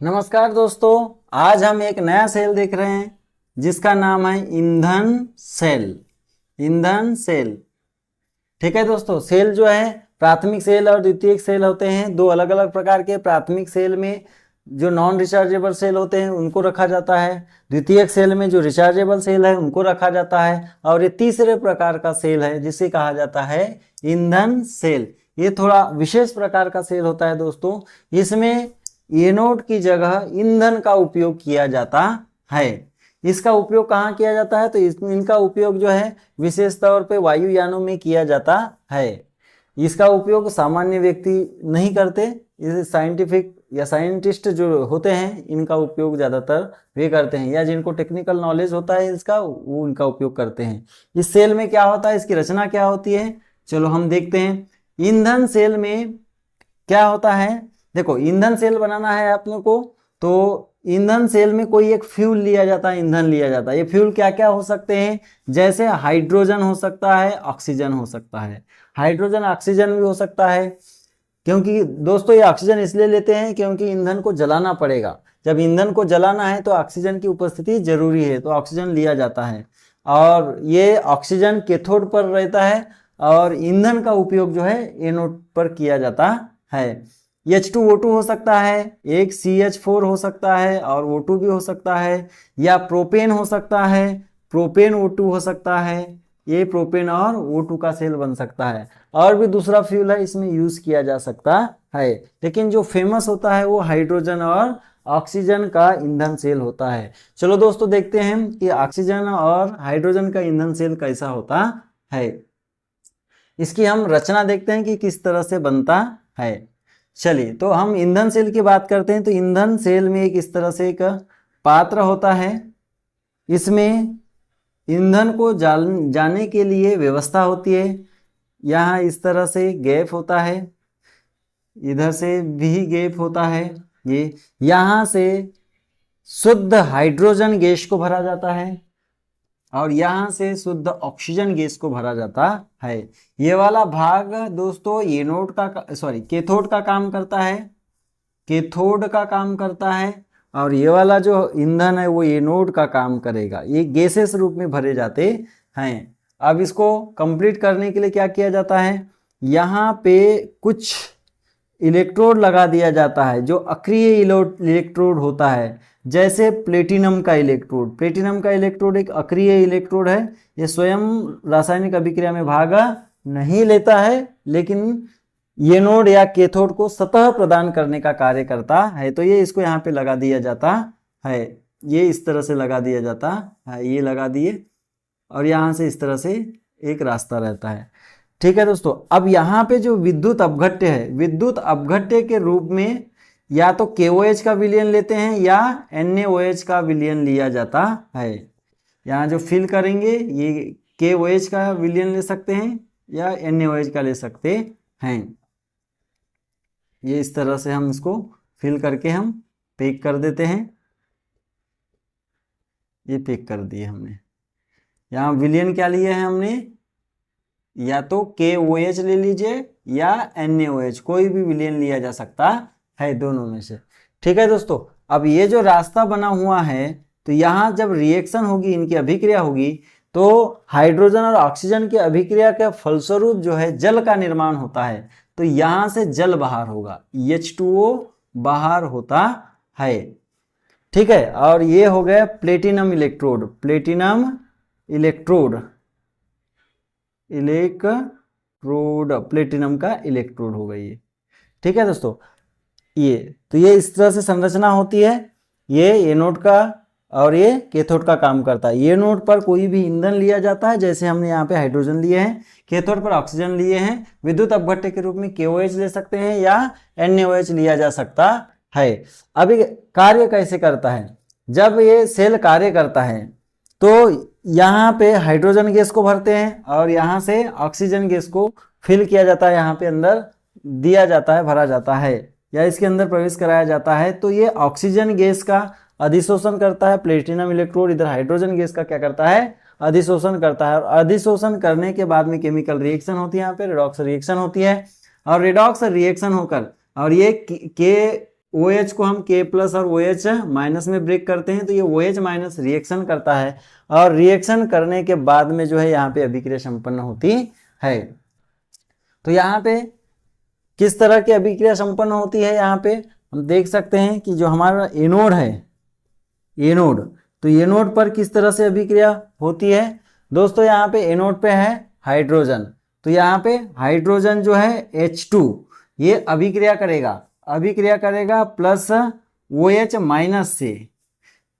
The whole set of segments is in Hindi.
नमस्कार दोस्तों, आज हम एक नया सेल देख रहे हैं जिसका नाम है ईंधन सेल। ईंधन सेल, ठीक है दोस्तों। सेल जो है प्राथमिक सेल और द्वितीयक सेल होते हैं, दो अलग अलग प्रकार के। प्राथमिक सेल में जो नॉन रिचार्जेबल सेल होते हैं उनको रखा जाता है, द्वितीयक सेल में जो रिचार्जेबल सेल है उनको रखा जाता है, और ये तीसरे प्रकार का सेल है जिसे कहा जाता है ईंधन सेल। ये थोड़ा विशेष प्रकार का सेल होता है दोस्तों। इसमें एनोड की जगह ईंधन का उपयोग किया जाता है। इसका उपयोग कहाँ किया जाता है? तो इनका उपयोग जो है विशेष तौर पे वायुयानों में किया जाता है। इसका उपयोग सामान्य व्यक्ति नहीं करते, इसे साइंटिफिक या साइंटिस्ट जो होते हैं इनका उपयोग ज़्यादातर वे करते हैं, या जिनको टेक्निकल नॉलेज होता है इसका, वो इनका उपयोग करते हैं। इस सेल में क्या होता है, इसकी रचना क्या होती है, चलो हम देखते हैं। ईंधन सेल में क्या होता है, देखो ईंधन सेल बनाना है आप लोग को, तो ईंधन सेल में कोई एक फ्यूल लिया जाता है, ईंधन लिया जाता है। ये फ्यूल क्या क्या हो सकते हैं, जैसे हाइड्रोजन हो सकता है, ऑक्सीजन हो सकता है। हाइड्रोजन ऑक्सीजन भी हो सकता है, क्योंकि दोस्तों ये ऑक्सीजन इसलिए लेते हैं क्योंकि ईंधन को जलाना पड़ेगा। जब ईंधन को जलाना है तो ऑक्सीजन की उपस्थिति जरूरी है, तो ऑक्सीजन लिया जाता है। और ये ऑक्सीजन कैथोड पर रहता है और ईंधन का उपयोग जो है एनोड पर किया जाता है। H2O2 हो सकता है, एक CH4 हो सकता है और O2 भी हो सकता है, या प्रोपेन हो सकता है, प्रोपेन O2 हो सकता है। ये प्रोपेन और O2 का सेल बन सकता है। और भी दूसरा फ्यूल है इसमें यूज किया जा सकता है, लेकिन जो फेमस होता है वो हाइड्रोजन और ऑक्सीजन का ईंधन सेल होता है। चलो दोस्तों देखते हैं कि ऑक्सीजन और हाइड्रोजन का ईंधन सेल कैसा होता है। इसकी हम रचना देखते हैं कि किस तरह से बनता है। चलिए, तो हम ईंधन सेल की बात करते हैं। तो ईंधन सेल में एक इस तरह से एक पात्र होता है, इसमें ईंधन को जाने के लिए व्यवस्था होती है। यहाँ इस तरह से गैप होता है, इधर से भी गैप होता है। ये यहाँ से शुद्ध हाइड्रोजन गैस को भरा जाता है और यहाँ से शुद्ध ऑक्सीजन गैस को भरा जाता है। ये वाला भाग दोस्तों एनोड का कैथोड का काम करता है, कैथोड का काम करता है, और ये वाला जो ईंधन है वो एनोड का काम करेगा। ये गैसेस रूप में भरे जाते हैं। अब इसको कंप्लीट करने के लिए क्या किया जाता है, यहाँ पे कुछ इलेक्ट्रोड लगा दिया जाता है जो अक्रिय इलेक्ट्रोड होता है, जैसे प्लेटिनम का इलेक्ट्रोड। प्लेटिनम का इलेक्ट्रोड एक अक्रिय इलेक्ट्रोड है, ये स्वयं रासायनिक अभिक्रिया में भाग नहीं लेता है, लेकिन एनोड या कैथोड को सतह प्रदान करने का कार्य करता है। तो ये इसको यहाँ पे लगा दिया जाता है, ये इस तरह से लगा दिया जाता है, ये लगा दिए, और यहाँ से इस तरह से एक रास्ता रहता है। ठीक है दोस्तों, अब यहाँ पे जो विद्युत अपघट्य है, विद्युत अपघट्य के रूप में या तो KOH का विलयन लेते हैं या NaOH का विलयन लिया जाता है। यहाँ जो फिल करेंगे ये KOH का विलयन ले सकते हैं या NaOH का ले सकते हैं। ये इस तरह से हम इसको फिल करके हम पैक कर देते हैं। ये पैक कर दिए हमने। यहाँ विलयन क्या लिए हैं हमने, या तो KOH ले लीजिए या NaOH, कोई भी विलयन लिया जा सकता है दोनों में से। ठीक है दोस्तों, अब ये जो रास्ता बना हुआ है, तो यहाँ जब रिएक्शन होगी, इनकी अभिक्रिया होगी, तो हाइड्रोजन और ऑक्सीजन की अभिक्रिया के फलस्वरूप जो है जल का निर्माण होता है। तो यहाँ से जल बाहर होगा, H2O बाहर होता है। ठीक है, और ये हो गया platinum electrode, platinum electrode, platinum का इलेक्ट्रोड हो गई ये। ठीक है दोस्तों, तो ये इस तरह से संरचना होती है। ये एनोड का और ये कैथोड का काम करता है। एनोड पर कोई भी ईंधन लिया जाता है, जैसे हमने यहाँ पे हाइड्रोजन लिए हैं, कैथोड पर ऑक्सीजन लिए हैं। विद्युत अपघट्य के रूप में KOH ले सकते हैं या NaOH लिया जा सकता है। अभी कार्य कैसे करता है, जब ये सेल कार्य करता है तो यहाँ पे हाइड्रोजन गैस को भरते हैं और यहाँ से ऑक्सीजन गैस को फिल किया जाता है, यहाँ पे अंदर दिया जाता है, भरा जाता है या इसके अंदर प्रवेश कराया जाता है। तो ये ऑक्सीजन गैस का अधिशोषण करता है, प्लेटिनम इलेक्ट्रोड इधर हाइड्रोजन गैस का क्या करता है, अधिशोषण करता है। और अधिशोषण करने के बाद में केमिकल रिएक्शन होती है, यहाँ पे रेडॉक्स रिएक्शन होती है, और रेडॉक्स रिएक्शन होकर और ये के OH को हम K प्लस और OH माइनस में ब्रेक करते हैं तो ये OH माइनस रिएक्शन करता है और रिएक्शन करने के बाद में जो है यहाँ पे अभिक्रिया संपन्न होती है। तो यहाँ पे किस तरह की अभिक्रिया संपन्न होती है, यहाँ पे हम देख सकते हैं कि जो हमारा एनोड है, एनोड, तो एनोड पर किस तरह से अभिक्रिया होती है दोस्तों। यहाँ पे एनोड पे है हाइड्रोजन, तो यहाँ पे हाइड्रोजन जो है H2 ये अभिक्रिया करेगा प्लस OH माइनस से,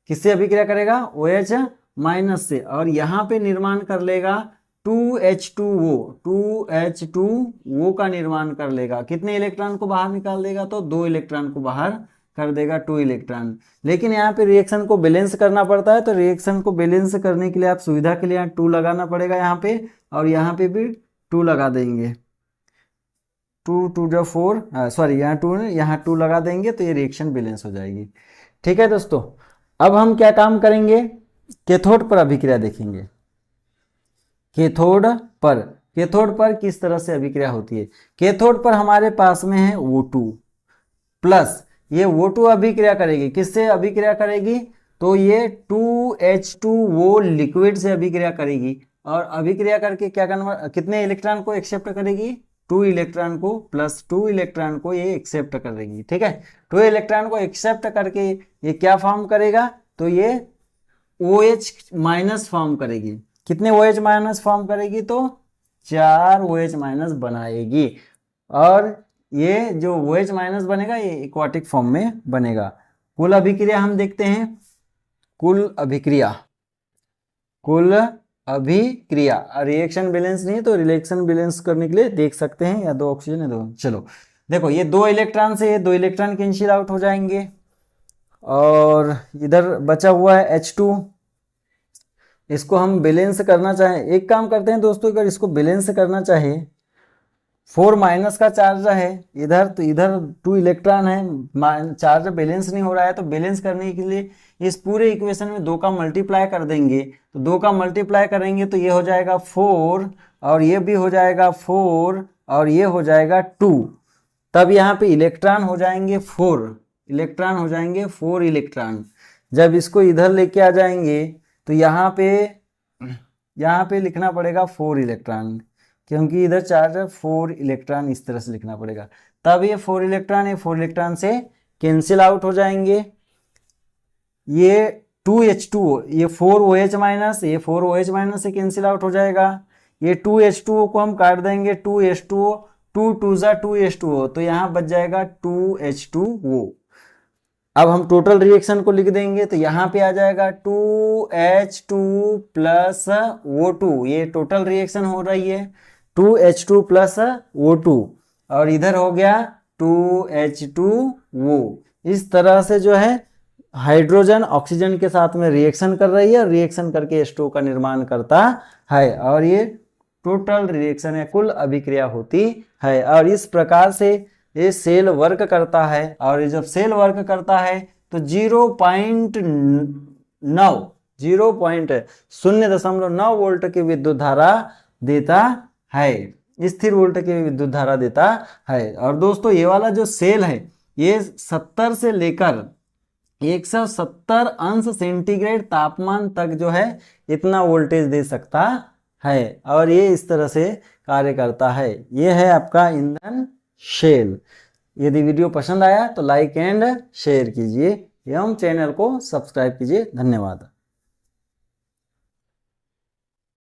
किससे अभिक्रिया करेगा, OH माइनस से, और यहाँ पे निर्माण कर लेगा 2H2O, 2H2O का निर्माण कर लेगा। कितने इलेक्ट्रॉन को बाहर निकाल देगा, तो 2 इलेक्ट्रॉन को बाहर कर देगा, 2 इलेक्ट्रॉन। लेकिन यहाँ पे रिएक्शन को बैलेंस करना पड़ता है, तो रिएक्शन को बैलेंस करने के लिए आप सुविधा के लिए यहाँ 2 लगाना पड़ेगा यहाँ पे, और यहाँ पे भी 2 लगा देंगे, 2 2 जो 4, सॉरी यहाँ 2 यहाँ 2 लगा देंगे तो ये रिएक्शन बैलेंस हो जाएगी। ठीक है दोस्तों, अब हम क्या काम करेंगे, कैथोड पर अभिक्रिया देखेंगे। कैथोड पर किस तरह से अभिक्रिया होती है। कैथोड पर हमारे पास में है O2 प्लस, ये O2 अभिक्रिया करेगी, किससे अभिक्रिया करेगी, तो ये 2H2O लिक्विड से अभिक्रिया करेगी, और अभिक्रिया करके क्या कितने इलेक्ट्रॉन को एक्सेप्ट करेगी, 2 इलेक्ट्रॉन को, प्लस 2 इलेक्ट्रॉन को ये एक्सेप्ट करेगी। ठीक है, 2 इलेक्ट्रॉन को एक्सेप्ट करके ये क्या फॉर्म करेगा, तो ये OH माइनस फॉर्म करेगी। कितने OH माइनस फॉर्म करेगी, तो 4 OH माइनस बनाएगी, और ये जो OH माइनस बनेगा ये एक्वाटिक फॉर्म में बनेगा। कुल अभिक्रिया हम देखते हैं, कुल अभिक्रिया, रिएक्शन बैलेंस नहीं है तो रिएक्शन बैलेंस करने के लिए देख सकते हैं, या 2 ऑक्सीजन है 2, चलो देखो ये 2 इलेक्ट्रॉन से ये 2 इलेक्ट्रॉन कैंसिल आउट हो जाएंगे, और इधर बचा हुआ है H2, इसको हम बैलेंस करना चाहें, एक काम करते हैं दोस्तों, अगर इसको बैलेंस करना चाहे, 4 माइनस का चार्ज है इधर, तो इधर 2 इलेक्ट्रॉन है, चार्ज बैलेंस नहीं हो रहा है, तो बैलेंस करने के लिए इस पूरे इक्वेशन में 2 का मल्टीप्लाई कर देंगे, तो 2 का मल्टीप्लाई करेंगे तो ये हो जाएगा 4, और ये भी हो जाएगा 4, और ये हो जाएगा 2, तब यहाँ पे इलेक्ट्रॉन हो जाएंगे 4 इलेक्ट्रॉन। जब इसको इधर लेके आ जाएंगे तो यहाँ पे लिखना पड़ेगा 4 इलेक्ट्रॉन, क्योंकि इधर चार्ज है 4 इलेक्ट्रॉन, इस तरह से लिखना पड़ेगा, तब ये 4 इलेक्ट्रॉन से कैंसिल आउट हो जाएंगे। ये 2H2O, ये 4OH माइनस, ये 4OH माइनस से कैंसिल आउट हो जाएगा। ये 2H2O को हम काट देंगे, 2H2O, 2 2 जा 2H2O, तो यहाँ बच जाएगा 2H2O। अब हम टोटल रिएक्शन को लिख देंगे, तो यहाँ पे आ जाएगा 2H2 प्लस O2, ये टोटल रिएक्शन हो रही है 2H2 प्लस O2, और इधर हो गया 2H2O। इस तरह से जो है हाइड्रोजन ऑक्सीजन के साथ में रिएक्शन कर रही है, और रिएक्शन करके H2O का निर्माण करता है, और ये टोटल रिएक्शन है, कुल अभिक्रिया होती है। और इस प्रकार से ये सेल वर्क करता है, और जब सेल वर्क करता है तो 0.9 वोल्ट की विद्युत धारा देता है, स्थिर वोल्ट की विद्युत धारा देता है। और दोस्तों ये वाला जो सेल है ये 70 से लेकर 170 अंश सेंटीग्रेड तापमान तक जो है इतना वोल्टेज दे सकता है, और ये इस तरह से कार्य करता है। ये है आपका ईंधन सेल। यदि वीडियो पसंद आया तो लाइक एंड शेयर कीजिए एवं चैनल को सब्सक्राइब कीजिए। धन्यवाद।